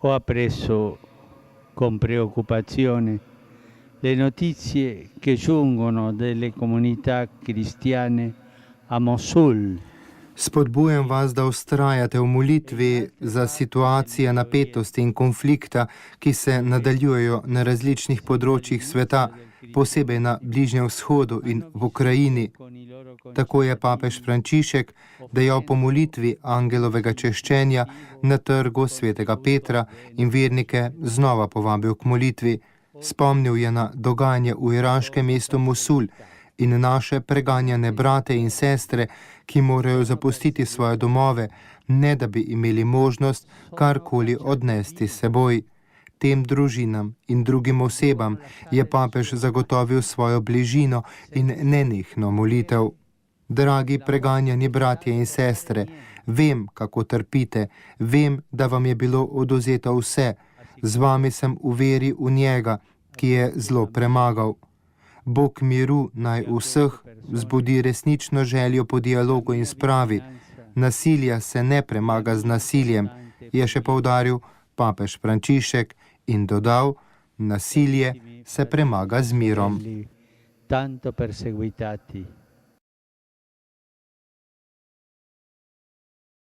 Ho appreso con preoccupazione le notizie che giungono dalle comunità cristiane a Mosul. Spodbujam vas, da vztrajate v molitvi za situacije napetosti in konflikta, ki se nadaljujejo na različnih področjih sveta, posebej na Bližnjem vzhodu in v Ukrajini. Tako je papež Frančišek dejal po molitvi angelovega češčenja na trgu svetega Petra in vernike znova povabil k molitvi. Spomnil je na dogajanje v iraškem mestu Mosul in naše preganjane brate in sestre, ki morajo zapustiti svoje domove, ne da bi imeli možnost karkoli odnesti s seboj. Tem družinam in drugim osebam je papež zagotovil svojo bližino in nenehno molitev. Dragi preganjani bratje in sestre, vem, kako trpite, vem, da vam je bilo odvzeto vse, z vami sem v veri v njega, ki je zlo premagal. Bog miru naj vseh vzbudi resnično željo po dialogu in spravi. Nasilja se ne premaga z nasiljem, je še poudaril papež Frančišek in dodal, nasilje se premaga z mirom. Tanto perseguitati